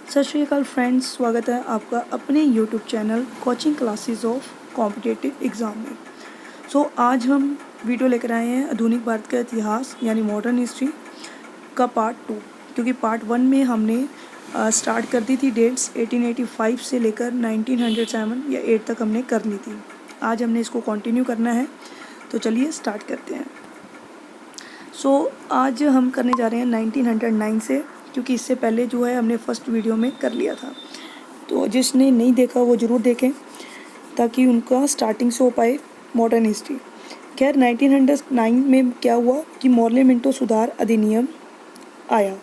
सत श्री अकाल फ्रेंड्स, स्वागत है आपका अपने YouTube channel coaching classes of competitive exam में। आज हम वीडियो लेकर आए हैं आधुनिक भारत का इतिहास यानी मॉडर्न हिस्ट्री का पार्ट 2, क्योंकि पार्ट 1 में हमने स्टार्ट कर दी थी डेट्स 1885 से लेकर 1907 या 8 तक हमने कर ली थी। आज हमने इसको कंटिन्यू करना है, तो चलिए स्टार्ट करते हैं। आज हम करने जा रहे हैं 1909 से, क्योंकि इससे पहले जो है हमने फर्स्ट वीडियो में कर लिया था। तो जिसने नहीं देखा वो ज़रूर देखें ताकि उनका स्टार्टिंग से हो पाए मॉडर्न हिस्ट्री। खैर 1909 में क्या हुआ कि मॉर्ले मिंटो सुधार अधिनियम आया।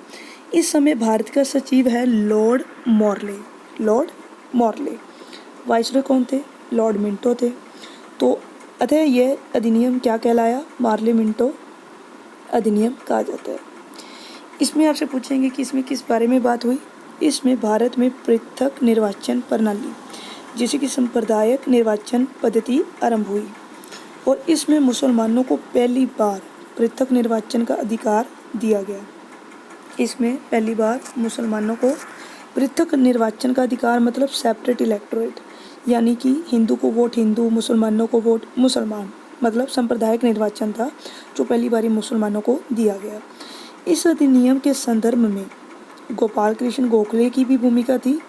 इस समय भारत का सचिव है लॉर्ड मॉर्ले। वाइसरॉय कौन थे? लॉर्ड मिंटो थे। तो अतः यह अधिनियम क्या कहलाया? मॉर्ले मिंटो अधिनियम कहा जाता है। इसमें आपसे पूछेंगे कि इसमें किस बारे में बात हुई। इसमें भारत में पृथक निर्वाचन प्रणाली जैसे कि सांप्रदायिक निर्वाचन पद्धति आरंभ हुई और इसमें मुसलमानों को पहली बार पृथक निर्वाचन का अधिकार दिया गया। इसमें पहली बार मुसलमानों को पृथक निर्वाचन का अधिकार मतलब सेपरेट इलेक्टोरेट, यानी कि हिंदू को वोट हिंदू, मुसलमानों को वोट मुसलमान, मतलब सांप्रदायिक निर्वाचन था जो पहली बारी मुसलमानों को दिया गया। इस अधिनियम के संदर्भ में गोपाल कृष्ण गोखले की भी भूमिका थी,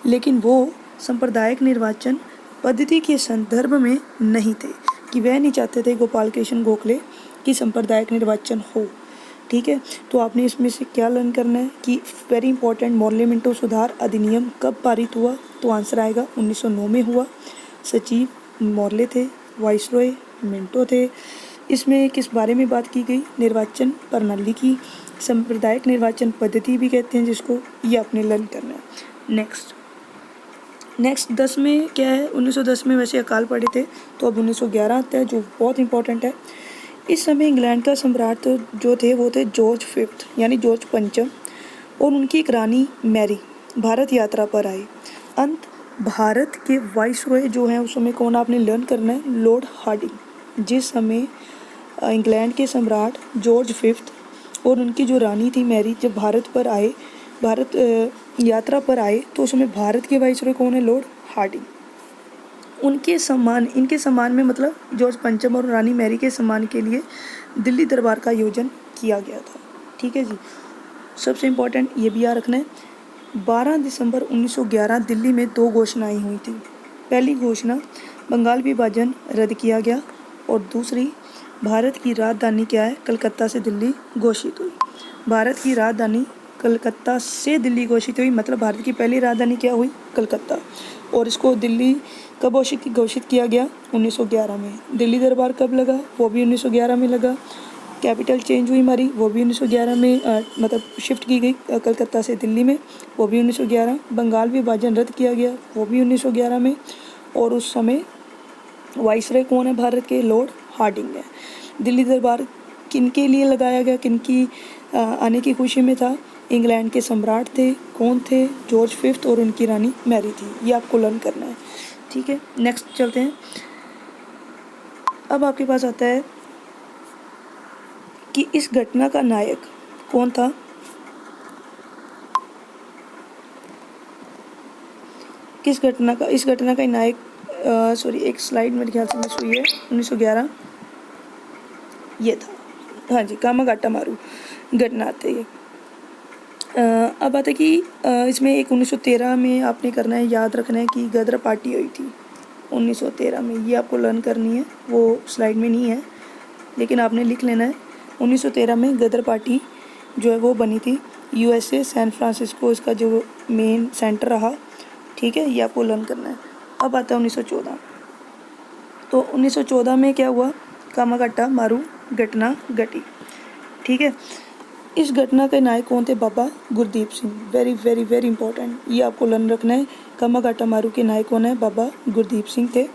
लेकिन वो सांप्रदायिक निर्वाचन पद्धति के संदर्भ में नहीं थे, कि वह नहीं चाहते थे गोपाल कृष्ण गोखले की सांप्रदायिक निर्वाचन हो। ठीक है, तो आपने इसमें से क्या लर्न करना है कि वेरी इंपॉर्टेंट, मॉर्ले मिंटो सुधार अधिनियम कब पारित हुआ? तो आंसर आएगा 1909 में हुआ। सचिव मॉर्ले थे, वाइसरॉय मिंटो थे। इसमें किस बारे में बात की गई? निर्वाचन प्रणाली की, सांप्रदायिक निर्वाचन पद्धति भी कहते हैं जिसको, ये आपने लर्न करना है। नेक्स्ट 10 में क्या है? 1910 में वैसे अकाल पड़े थे, तो अब 1911 आता है जो बहुत इंपॉर्टेंट है। इस समय इंग्लैंड का सम्राट जो थे वो थे जॉर्ज फिफ्थ यानी जॉर्ज पंचम, और उनकी एक रानी मैरी भारत यात्रा पर आए। अंत भारत के वाइसरॉय जो हैं उस समय कौन आपने लर्न करना है? Lord Hardinge. जिस समय इंग्लैंड के सम्राट जॉर्ज फिफ्थ और उनकी जो रानी थी मैरी जब भारत यात्रा पर आए, तो उस समय भारत के वाइसरॉय कौन है? Lord Hardinge. इनके सम्मान में मतलब जॉर्ज पंचम और रानी मैरी के सम्मान के लिए दिल्ली दरबार का आयोजन किया गया था। ठीक है जी, सबसे इम्पोर्टेंट ये भी याद रखना है। 12 दिसंबर 1911 दिल्ली में 2 घोषणाएं हुई थी। पहली घोषणा, बंगाल विभाजन रद्द किया गया, और दूसरी, भारत की राजधानी क्या है? कलकत्ता से दिल्ली घोषित हुई। भारत की राजधानी कलकत्ता से दिल्ली घोषित हुई, मतलब भारत की पहली राजधानी क्या हुई? कलकत्ता। और इसको दिल्ली कब घोषित किया गया? 1911 में। दिल्ली दरबार कब लगा? वो भी 1911 में लगा। कैपिटल चेंज हुई हमारी, वो भी 1911 में, मतलब शिफ्ट की गई कलकत्ता से दिल्ली में, वो भी 1911। बंगाल विभाजन रद्द किया गया, वो भी 1911 में। और उस समय वाइसरॉय कौन है भारत के? लॉर्ड हार्डिंग है। दिल्ली दरबार किनके लिए लगाया गया? किनकी आने की खुशी में था? इंग्लैंड के सम्राट थे, कौन थे? जॉर्ज फिफ्थ और उनकी रानी मैरी थी। ये आपको लर्न करना है। ठीक है, नेक्स्ट चलते हैं। अब आपके पास आता है कि इस घटना का नायक कौन था? इस घटना का नायक एक स्लाइड मेरे ख्याल से मिस हुई है। 1911 ये था। हाँ जी, कामागाटा मारू घटना आते है। अब आता है कि इसमें एक 1913 में आपने करना है, याद रखना है कि गदर पार्टी हुई थी 1913 में। ये आपको लर्न करनी है, वो स्लाइड में नहीं है लेकिन आपने लिख लेना है। 1913 में गदर पार्टी जो है वो बनी थी। यूएसए सैन फ्रांसिस्को इसका जो मेन सेंटर रहा। ठीक है, ये आपको लर्न करना है। अब आता है 1914। तो 1914 में क्या हुआ? कामागाटा मारू घटना घटी। ठीक है, इस घटना के नायक कौन थे? Baba Gurdeep Singh. Very very very important, ये आपको लर्न रखना है। कामागाटा मारू के नायक कौन है? बाबा गुरदीप सिंह थे।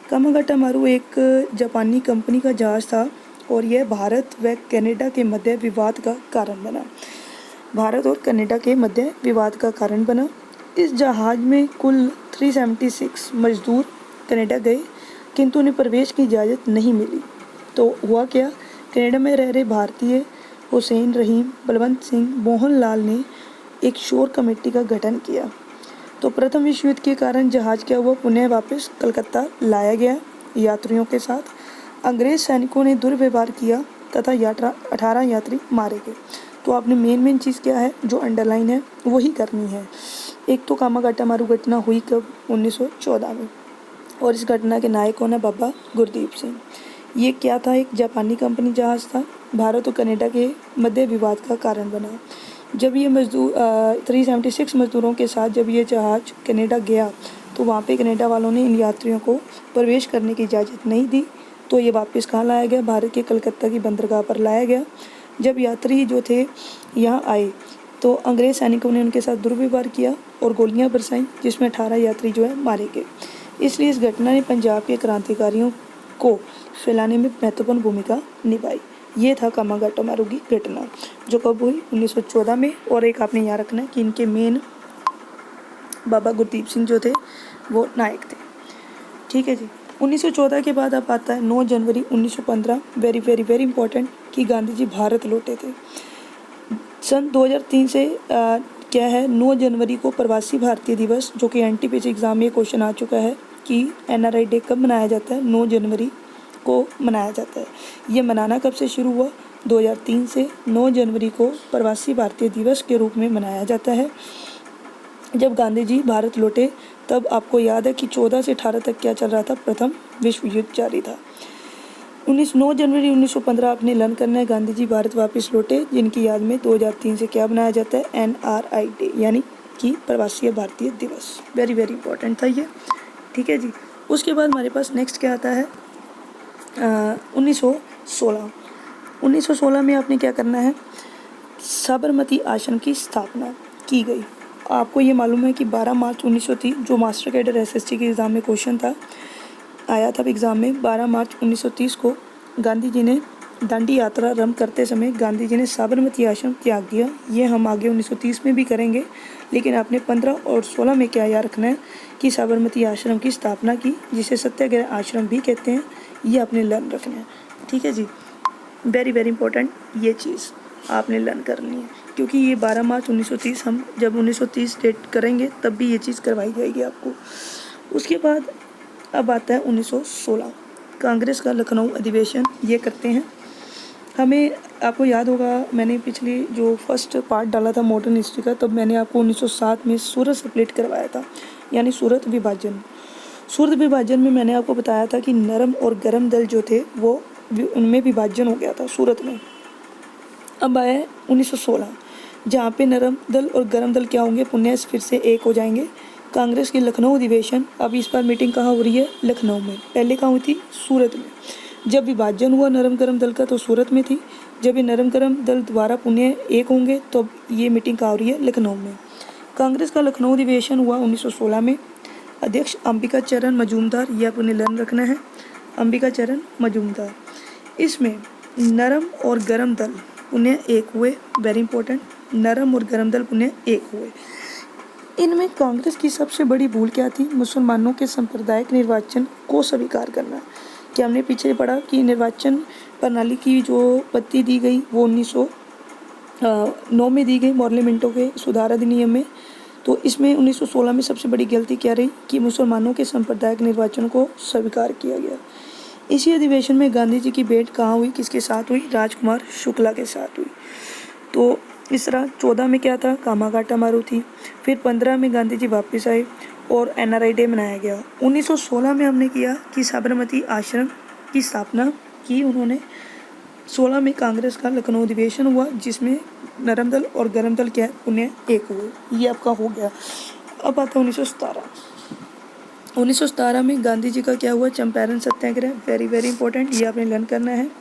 कामागाटा मारू एक जापानी कंपनी का जहाज़ था और यह भारत व कनाडा के मध्य विवाद का कारण बना। भारत और कनाडा के मध्य विवाद का कारण बना। इस जहाज़ में कुल 376 मजदूर कनाडा गए, किंतु उन्हें प्रवेश की इजाज़त नहीं मिली। तो हुआ क्या? कनाडा में रह रहे भारतीय हुसैन रहीम, बलवंत सिंह, मोहन लाल ने एक शोर कमेटी का गठन किया। तो प्रथम विश्व युद्ध के कारण जहाज क्या हुआ, पुनः वापस कलकत्ता लाया गया यात्रियों के साथ। अंग्रेज सैनिकों ने दुर्व्यवहार किया तथा 18 यात्री मारे गए। तो आपने मेन चीज़ क्या है जो अंडरलाइन है वही करनी है। एक तो कामागाटा मारू घटना हुई कब, 1914 में, और इस घटना के नायक कौन है, बाबा गुरदीप सिंह। ये क्या था, एक जापानी कंपनी जहाज़ था, भारत और कनाडा के मध्य विवाद का कारण बना। जब ये मजदूर 376 मजदूरों के साथ जब ये जहाज़ कनाडा गया तो वहाँ पे कनाडा वालों ने इन यात्रियों को प्रवेश करने की इजाज़त नहीं दी। तो ये वापस कहाँ लाया गया, भारत के कलकत्ता की बंदरगाह पर लाया गया। जब यात्री जो थे यहाँ आए तो अंग्रेज सैनिकों ने उनके साथ दुर्व्यवहार किया और गोलियां बरसाईं, जिसमें 18 यात्री जो है मारे गए। इसलिए इस घटना ने पंजाब के क्रांतिकारियों को फैलाने में महत्वपूर्ण भूमिका निभाई। ये था कामागाटा मारू की घटना जो कब हुई, 1914 में। और एक आपने याद रखना है कि इनके मेन बाबा गुरदीप सिंह जो थे वो नायक थे। ठीक है जी। 1914 के बाद अब आता है 9 जनवरी 1915, वेरी वेरी वेरी इंपॉर्टेंट, कि गांधी जी भारत लौटे थे। सन 2003 से क्या है, 9 जनवरी को प्रवासी भारतीय दिवस, जो कि एनटीपीसी एग्ज़ाम में क्वेश्चन आ चुका है कि एनआरआई डे कब मनाया जाता है, 9 जनवरी को मनाया जाता है। ये मनाना कब से शुरू हुआ, 2003 से 9 जनवरी को प्रवासी भारतीय दिवस के रूप में मनाया जाता है। जब गांधी जी भारत लौटे तब आपको याद है कि 14 से 18 तक क्या चल रहा था, प्रथम विश्व युद्ध जारी था। 9 जनवरी 1915 आपने लर्न करना है, गांधी जी भारत वापस लौटे, जिनकी याद में 2003 से क्या बनाया जाता है, एनआरआई डे, यानी कि प्रवासी भारतीय दिवस। वेरी वेरी इंपॉर्टेंट था ये। ठीक है जी। उसके बाद हमारे पास नेक्स्ट क्या आता है, 1916 में आपने क्या करना है, साबरमती आश्रम की स्थापना की गई। आपको ये मालूम है कि 12 मार्च 1930 जो मास्टर कैडर एसएससी के एग्ज़ाम में क्वेश्चन था, आया था एग्ज़ाम में, 12 मार्च 1930 को गांधी जी ने दांडी यात्रा आरंभ करते समय गांधी जी ने साबरमती आश्रम त्याग दिया। ये हम आगे 1930 में भी करेंगे, लेकिन आपने 15 और 16 में क्या याद रखना है कि साबरमती आश्रम की स्थापना की, जिसे सत्याग्रह आश्रम भी कहते हैं। ये आपने लर्न रखना है। ठीक है जी। वेरी वेरी इंपॉर्टेंट ये चीज़ आपने लर्न करनी है, क्योंकि ये 12 मार्च 1930 हम जब 1930 डेट करेंगे तब भी ये चीज़ करवाई जाएगी आपको। उसके बाद अब आता है 1916, कांग्रेस का लखनऊ अधिवेशन। ये करते हैं हमें, आपको याद होगा मैंने पिछली जो फर्स्ट पार्ट डाला था मॉडर्न हिस्ट्री का, तब मैंने आपको 1907 में सूरत स्प्लिट करवाया था, यानी सूरत विभाजन। सूरत विभाजन में मैंने आपको बताया था कि नरम और गरम दल जो थे वो उनमें विभाजन हो गया था सूरत में। अब आया 1916, जहाँ पे नरम दल और गरम दल क्या होंगे, पुनः फिर से एक हो जाएंगे। कांग्रेस की लखनऊ अधिवेशन, अब इस बार मीटिंग कहाँ हो रही है, लखनऊ में। पहले कहाँ हुई थी, सूरत में। जब विभाजन हुआ नरम गरम दल का तो सूरत में थी। जब ये नरम गरम दल दोबारा पुनः एक होंगे तो ये मीटिंग कहाँ हो रही है, लखनऊ में। कांग्रेस का लखनऊ अधिवेशन हुआ 1916 में। अध्यक्ष अंबिका चरण मजूमदार, ये अपने लर्न रखना है, अंबिका चरण मजूमदार। इसमें नरम और गरम दल पुनः एक हुए, वेरी इंपॉर्टेंट, नरम और गरम दल पुनः एक हुए। इनमें कांग्रेस की सबसे बड़ी भूल क्या थी, मुसलमानों के सांप्रदायिक निर्वाचन को स्वीकार करना। कि हमने पीछे पढ़ा कि निर्वाचन प्रणाली की जो पत्ती दी गई वो 1909 में दी गई मॉर्ले मिंटो के सुधार अधिनियम में। तो इसमें 1916 में सबसे बड़ी गलती क्या रही कि मुसलमानों के सांप्रदायिक निर्वाचन को स्वीकार किया गया। इसी अधिवेशन में गांधी जी की भेंट कहाँ हुई, किसके साथ हुई, राजकुमार शुक्ला के साथ हुई। तो इस तरह 14 में क्या था, कामागाटा मारू थी। फिर 15 में गांधी जी वापस आए और एनआरआई डे मनाया गया। 1916 में हमने किया कि साबरमती आश्रम की स्थापना की उन्होंने। 16 में कांग्रेस का लखनऊ अधिवेशन हुआ, जिसमें नरम दल और गरम दल क्या है, पुनः एक हुए। ये आपका हो गया। अब आता है 1917 में गांधी जी का क्या हुआ, चंपारण सत्याग्रह, वेरी वेरी इंपॉर्टेंट, ये आपने लर्न करना है।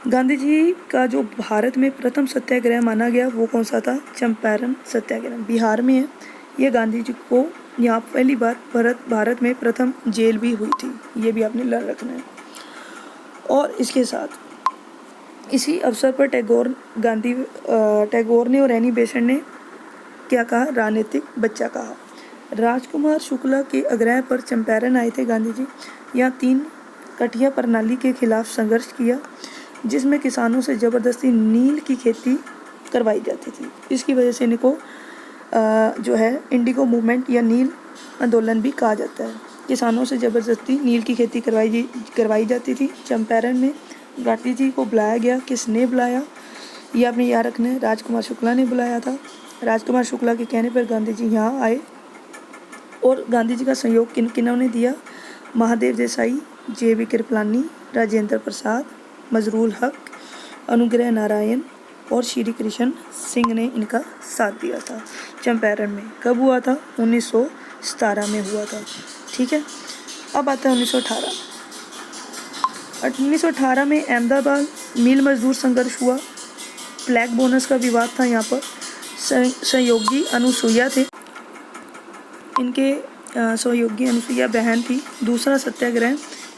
गांधी जी का जो भारत में प्रथम सत्याग्रह माना गया वो कौन सा था, चंपारण सत्याग्रह, बिहार में है। ये गांधी जी को यहाँ पहली बार भारत में प्रथम जेल भी हुई थी, ये भी आपने लर्न रखना है। और इसके साथ इसी अवसर पर टैगोर ने और एनी बेसेंट ने क्या कहा, राजनीतिक बच्चा कहा। राजकुमार शुक्ला के आग्रह पर चंपारण आए थे गांधी जी। यहाँ 3 कठिया प्रणाली के खिलाफ संघर्ष किया, जिसमें किसानों से ज़बरदस्ती नील की खेती करवाई जाती थी। इसकी वजह से इनको जो है इंडिगो मूवमेंट या नील आंदोलन भी कहा जाता है। किसानों से ज़बरदस्ती नील की खेती करवाई जाती थी। चंपारण में गांधी जी को बुलाया गया। किसने बुलाया, ये आपने याद रखना है। राजकुमार शुक्ला ने बुलाया था। राजकुमार शुक्ला के कहने पर गांधी जी यहाँ आए और गांधी जी का सहयोग किन्होंने दिया? महादेव देसाई, JB कृपलानी, राजेंद्र प्रसाद, मजरूल हक, अनुग्रह नारायण और श्री कृष्ण सिंह ने इनका साथ दिया था। चंपारण में कब हुआ था? 1917 में हुआ था। ठीक है, अब आता है 1918। 1918 में अहमदाबाद मिल मजदूर संघर्ष हुआ। ब्लैक बोनस का विवाद था। यहाँ पर सहयोगी अनुसुईया थे। इनके सहयोगी अनुसुईया बहन थी। दूसरा सत्याग्रह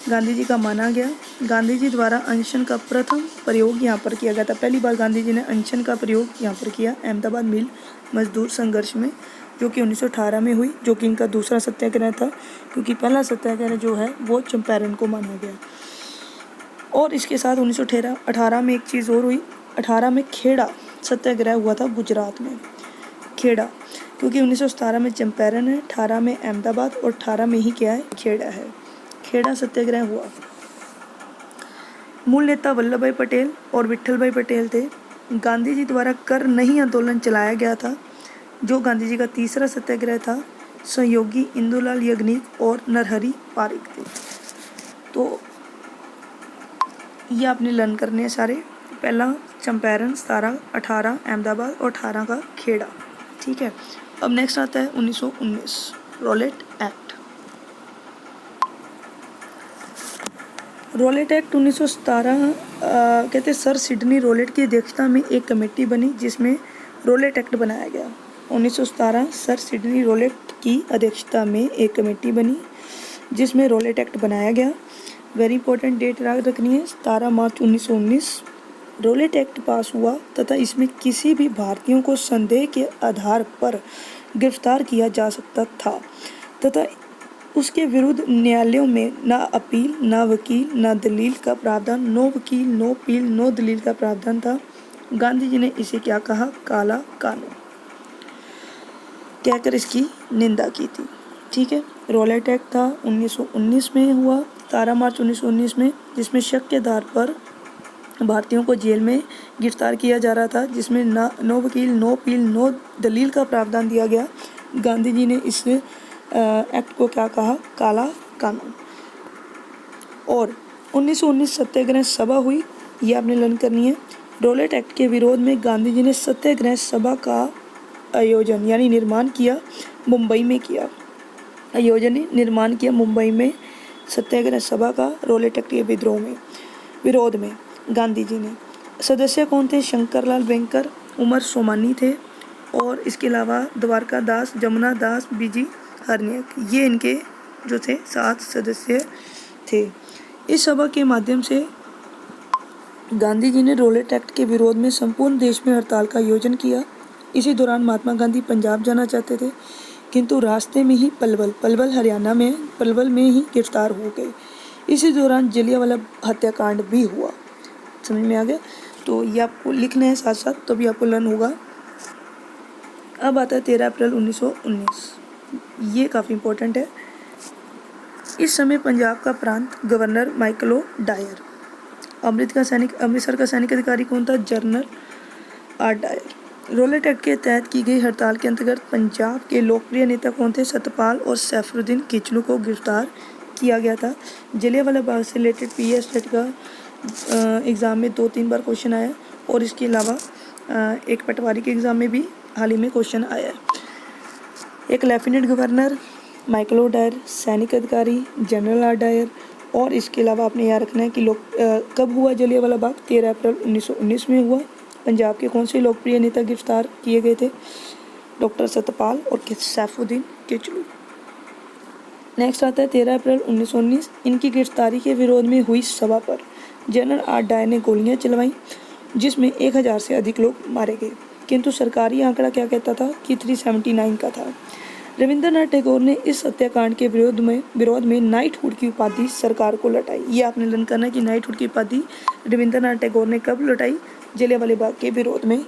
गांधी जी का माना गया। गांधी जी द्वारा अनशन का प्रथम प्रयोग यहाँ पर किया गया था। पहली बार गांधी जी ने अनशन का प्रयोग यहाँ पर किया अहमदाबाद मिल मजदूर संघर्ष में, जो कि 1918 में हुई, जो कि इनका दूसरा सत्याग्रह था, क्योंकि पहला सत्याग्रह जो है वो चंपारण को माना गया। और इसके साथ 1918 में एक चीज़ और हुई। 18 में खेड़ा सत्याग्रह हुआ था गुजरात में। खेड़ा, क्योंकि 1917 में चंपारण है, 18 में अहमदाबाद और 18 में ही क्या है? खेड़ा है। खेड़ा सत्याग्रह हुआ। मूल नेता वल्लभ भाई पटेल और विट्ठल भाई पटेल थे। गांधी जी द्वारा कर नहीं आंदोलन चलाया गया था, जो गांधी जी का तीसरा सत्याग्रह था। सहयोगी इंदुलाल याग्निक और नरहरि पारिक थे। तो ये आपने लर्न करने हैं सारे। पहला चंपारण, 17, 18 अहमदाबाद और 18 का खेड़ा। ठीक है, अब नेक्स्ट आता है 1919 रॉलेट एक्ट। रॉलेट एक्ट 1917 कहते सर सिडनी रॉलेट की अध्यक्षता में एक कमेटी बनी जिसमें रॉलेट एक्ट बनाया गया। 1917 सर सिडनी रॉलेट की अध्यक्षता में एक कमेटी बनी जिसमें रॉलेट एक्ट बनाया गया। वेरी इंपॉर्टेंट डेट याद रखनी है, 17 मार्च 1919 रॉलेट एक्ट पास हुआ तथा इसमें किसी भी भारतीयों को संदेह के आधार पर गिरफ्तार किया जा सकता था तथा उसके विरुद्ध न्यायालयों में ना अपील, ना वकील, ना दलील का प्रावधान, नो वकील, नो अपील, नो दलील का प्रावधान था। गांधी जी ने इसे क्या कहा? काला कानून कहकर इसकी निंदा की थी। ठीक है, रॉलेट एक्ट था 1919 में हुआ, 17 मार्च 1919 में, जिसमें शक के आधार पर भारतीयों को जेल में गिरफ्तार किया जा रहा था, जिसमें नो वकील, नो अपील, नो दलील का प्रावधान दिया गया। गांधी जी ने इस एक्ट को क्या कहा? काला कानून। और 1919 सत्याग्रह सभा हुई, ये आपने लर्न करनी है। रॉलेट एक्ट के विरोध में गांधी जी ने सत्याग्रह सभा का आयोजन यानी निर्माण किया, मुंबई में किया। निर्माण किया मुंबई में सत्याग्रह सभा का रॉलेट एक्ट के विरोध में गांधी जी ने। सदस्य कौन थे? शंकरलाल बैंकर, उमर सोमानी थे और इसके अलावा द्वारका दास, जमुना दास, बीजी हरनियक, ये इनके जो थे 7 सदस्य थे। इस सभा के माध्यम से गांधी जी ने रॉलेट एक्ट के विरोध में संपूर्ण देश में हड़ताल का आयोजन किया। इसी दौरान महात्मा गांधी पंजाब जाना चाहते थे, किंतु रास्ते में ही पलवल हरियाणा में पलवल में ही गिरफ्तार हो गए। इसी दौरान जलियांवाला हत्याकांड भी हुआ। समझ में आ गया? तो ये आपको लिखना है साथ साथ, तो भी आपको लर्न होगा। अब आता है 13 अप्रैल 1919, ये काफ़ी इम्पोर्टेंट है। इस समय पंजाब का प्रांत गवर्नर माइकल डायर। अमृतसर का सैनिक अधिकारी कौन था? General R Dyer. Rowlatt Act के तहत की गई हड़ताल के अंतर्गत पंजाब के लोकप्रिय नेता कौन थे? सतपाल और सैफुद्दीन किचलू को गिरफ्तार किया गया था। जलियांवाला बाग से रिलेटेड PS टेट का एग्ज़ाम में 2-3 बार क्वेश्चन आया और इसके अलावा एक पटवारी के एग्ज़ाम में भी हाल ही में क्वेश्चन आया है। एक लेफ्टिनेंट गवर्नर माइकल डायर, सैनिक अधिकारी जनरल आर डायर, और इसके अलावा आपने याद रखना है कि कब हुआ जलियांवाला बाग? 13 अप्रैल 1919 में हुआ। पंजाब के कौन से लोकप्रिय नेता गिरफ्तार किए गए थे? डॉक्टर सतपाल और सैफुद्दीन किचलू। नेक्स्ट आता है 13 अप्रैल 1919। इनकी गिरफ्तारी के विरोध में हुई सभा पर जनरल आर डायर ने गोलियां चलवाईं, जिसमें 1000 से अधिक लोग मारे गए, किंतु सरकारी आंकड़ा क्या कहता था कि 379 का था। रविंद्रनाथ टैगोर ने इस हत्याकांड के विरोध में नाइटहुड की उपाधि सरकार को लौटाई। ये आपने लर्न करना है कि नाइटहुड की उपाधि रविंद्रनाथ टैगोर ने कब लौटाई? जलियांवाला बाग के विरोध में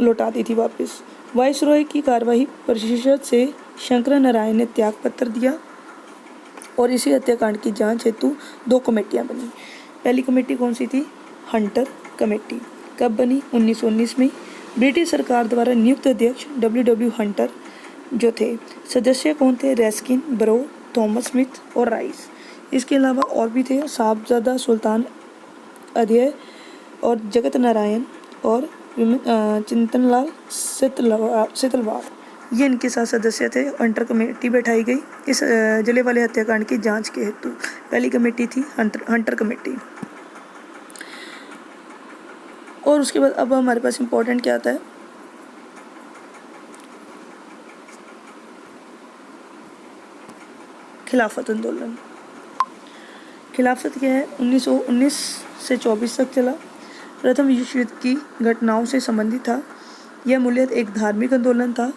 लौटा दी थी वापस। वाइसरॉय की कार्यवाही परिषद से शंकर नारायण ने त्याग पत्र दिया और इसी हत्याकांड की जांच हेतु 2 कमेटियां बनी। पहली कमेटी कौन सी थी? Hunter committee. कब बनी? 1919 में। ब्रिटिश सरकार द्वारा नियुक्त अध्यक्ष W हंटर जो थे। सदस्य कौन थे? रेस्किन, बरो, थॉमस स्मिथ और राइस। इसके अलावा और भी थे, साहबजादा सुल्तान अध्यय और जगत नारायण और चिंतनलाल सितलवाड़, ये इनके साथ सदस्य थे। हंटर कमेटी बैठाई गई इस जलियांवाला हत्याकांड की जांच के हेतु। पहली कमेटी थी हंटर कमेटी। और उसके बाद अब हमारे पास इम्पोर्टेंट क्या आता है? खिलाफत आंदोलन। खिलाफत क्या है? 1919 से 24 तक चला। प्रथम विश्व युद्ध की घटनाओं से संबंधित था। यह मूलतः एक धार्मिक आंदोलन था।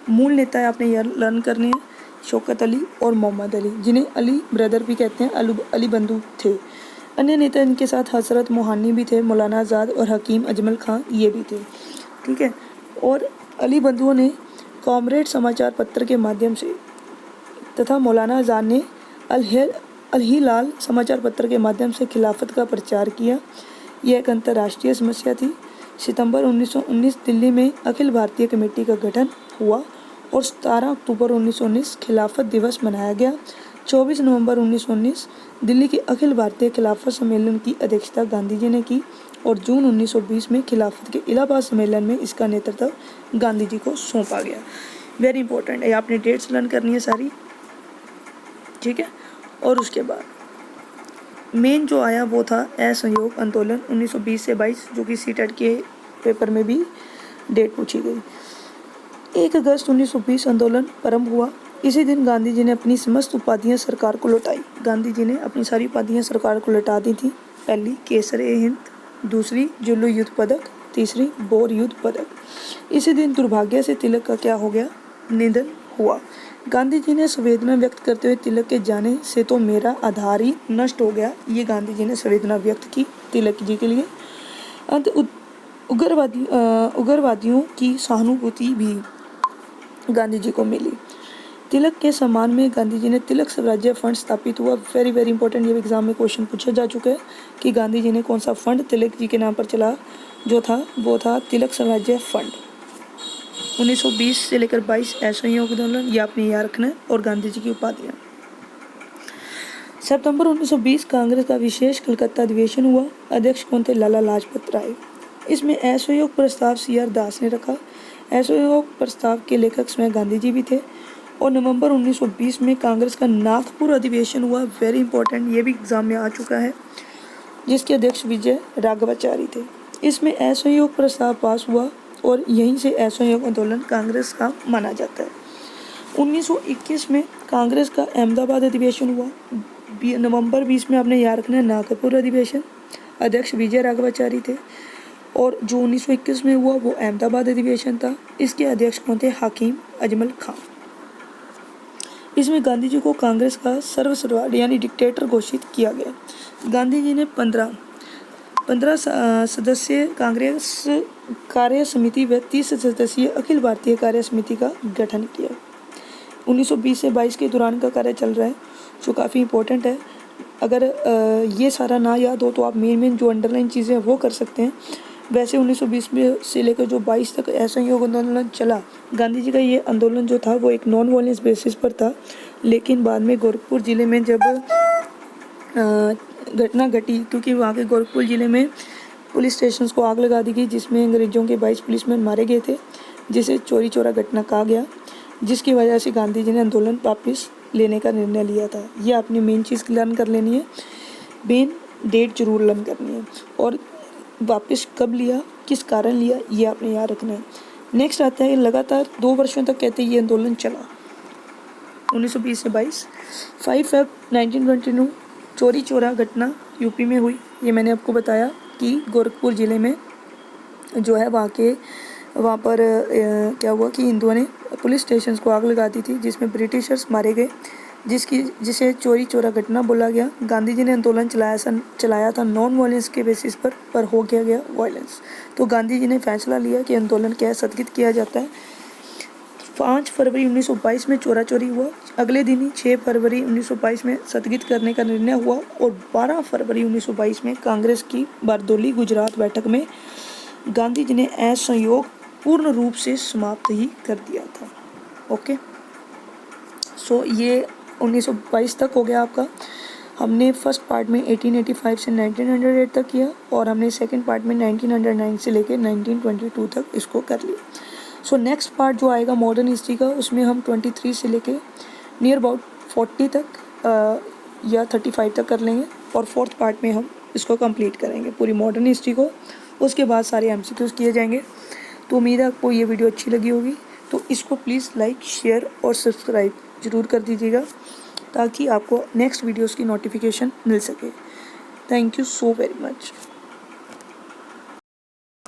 मूल नेता आपने यह लर्न करने हैं, शौकत अली और मोहम्मद अली, जिन्हें अली ब्रदर भी कहते हैं, अली बंधु थे। अन्य नेता इनके साथ हजरत मोहानी भी थे, मौलाना आज़ाद और हकीम अजमल खां ये भी थे। ठीक है। और अली बंधुओं ने कॉमरेड समाचार पत्र के माध्यम से तथा मौलाना आज़ाद ने अल-हिलाल समाचार पत्र के माध्यम से खिलाफत का प्रचार किया। यह एक अंतर्राष्ट्रीय समस्या थी। सितंबर 1919 दिल्ली में अखिल भारतीय कमेटी का गठन हुआ और 17 अक्टूबर 1919 खिलाफत दिवस मनाया गया। 24 नवंबर 1919 दिल्ली के अखिल भारतीय खिलाफत सम्मेलन की अध्यक्षता गांधी जी ने की और जून 1920 में खिलाफत के इलाहाबाद सम्मेलन में इसका नेतृत्व गांधी जी को सौंपा गया। वेरी इंपॉर्टेंट है, आपने डेट्स लर्न करनी है सारी। ठीक है। और उसके बाद मेन जो आया वो था असहयोग आंदोलन 1920 से 22, जो कि सीटेट के पेपर में भी डेट पूछी गई। 1 अगस्त 1920 आंदोलन प्रारंभ हुआ। इसी दिन गांधी जी ने अपनी समस्त उपाधियां सरकार को लौटाई। गांधी जी ने अपनी सारी उपाधियां सरकार को लौटा दी थी। पहली केसर-ए-हिंद, दूसरी जुल्लू युद्ध पदक, तीसरी बोर युद्ध पदक। इसी दिन दुर्भाग्य से तिलक का क्या हो गया? निधन हुआ। गांधी जी ने संवेदना व्यक्त करते हुए तिलक के जाने से तो मेरा आधार ही नष्ट हो गया, ये गांधी जी ने संवेदना व्यक्त की तिलक जी के लिए। अंत उग्रवादियों की सहानुभूति भी गांधी जी को मिली। तिलक के सम्मान में गांधी जी ने तिलक स्वराज्य फंड स्थापित हुआ। वेरी वेरी इंपॉर्टेंट, ये एग्जाम में क्वेश्चन पूछा जा चुका है कि गांधी जी ने कौन सा फंड तिलक जी के नाम पर चला, जो था वो था तिलक स्वराज्य फंड। 1920 से लेकर 22 असहयोग आंदोलन, ये आपने याद रखना है। और गांधी जी की उपाधियां। सितंबर 1920 कांग्रेस का विशेष कलकत्ता अधिवेशन हुआ। अध्यक्ष कौन थे? लाला लाजपत राय। इसमें असहयोग प्रस्ताव CR दास ने रखा। असहयोग प्रस्ताव के लेखक स्वयं गांधी जी भी थे। और नवंबर 1920 में कांग्रेस का नागपुर अधिवेशन हुआ। वेरी इंपॉर्टेंट, ये भी एग्जाम में आ चुका है, जिसके अध्यक्ष विजय राघवाचारी थे। इसमें असहयोग प्रस्ताव पास हुआ और यहीं से असहयोग आंदोलन कांग्रेस का माना जाता है। 1921 में कांग्रेस का अहमदाबाद अधिवेशन हुआ। नवंबर 20 में आपने याद रखना है नागपुर अधिवेशन। अध्यक्ष विजय राघवाचारी थे। और जो 1921 में हुआ वो अहमदाबाद अधिवेशन था। इसके अध्यक्ष कौन थे? हकीम अजमल खां। इसमें गांधी जी को कांग्रेस का सर्वसर्वाधिकारी यानी डिक्टेटर घोषित किया गया। गांधी जी ने 15 सदस्यीय कांग्रेस कार्य समिति व 30 सदस्यीय अखिल भारतीय कार्य समिति का गठन किया। 1920 से 22 के दौरान का कार्य चल रहा है, जो काफ़ी इंपॉर्टेंट है। अगर ये सारा ना याद हो तो आप मेन जो अंडरलाइन चीज़ें वो कर सकते हैं। वैसे 1920 में से लेकर जो 22 तक असहयोग आंदोलन चला, गांधी जी का ये आंदोलन जो था वो एक नॉन वायलेंस बेसिस पर था। लेकिन बाद में गोरखपुर ज़िले में जब घटना घटी, क्योंकि वहाँ के गोरखपुर ज़िले में पुलिस स्टेशन को आग लगा दी गई, जिसमें अंग्रेज़ों के 22 पुलिसमैन मारे गए थे, जिसे चोरी चोरा घटना कहा गया, जिसकी वजह से गांधी जी ने आंदोलन वापस लेने का निर्णय लिया था। ये आपने मेन चीज़ लर्न कर लेनी है, मेन डेट जरूर लर्न करनी है, और वापस कब लिया, किस कारण लिया, ये आपने याद रखना है। नेक्स्ट आता है लगातार 2 वर्षों तक कहते हैं ये आंदोलन चला। 1920 से 22 5 फरवरी 1922 चोरी चोरा घटना यूपी में हुई। ये मैंने आपको बताया कि गोरखपुर ज़िले में जो है वहाँ पर क्या हुआ कि हिंदुओं ने पुलिस स्टेशन को आग लगा दी थी, जिसमें ब्रिटिशर्स मारे गए, जिसे चोरी चोरा घटना बोला गया। गांधी जी ने आंदोलन चलाया था नॉन वायलेंस के बेसिस पर हो गया वायलेंस। तो गांधी जी ने फैसला लिया कि आंदोलन क्या है, स्थगित किया जाता है। 5 फरवरी 1922 में चोरा चोरी हुआ, अगले दिन ही 6 फरवरी 1922 में स्थगित करने का निर्णय हुआ और 12 फरवरी 1922 में कांग्रेस की बारदोली गुजरात बैठक में गांधी जी ने असहयोग पूर्ण रूप से समाप्त ही कर दिया था। ओके, सो ये 1922 तक हो गया आपका। हमने फर्स्ट पार्ट में 1885 से 1908 तक किया और हमने सेकंड पार्ट में 1909 से लेकर 1922 तक इसको कर लिया। सो नेक्स्ट पार्ट जो आएगा मॉडर्न हिस्ट्री का, उसमें हम 23 से लेके नियर अबाउट 40 तक या 35 तक कर लेंगे और फोर्थ पार्ट में हम इसको कंप्लीट करेंगे पूरी मॉडर्न हिस्ट्री को। उसके बाद सारे एमसीक्यूज किए जाएंगे। तो उम्मीद है आपको ये वीडियो अच्छी लगी होगी, तो इसको प्लीज़ लाइक, शेयर और सब्सक्राइब ज़रूर कर दीजिएगा ताकि आपको नेक्स्ट वीडियोज़ की नोटिफिकेशन मिल सके। Thank you so very much.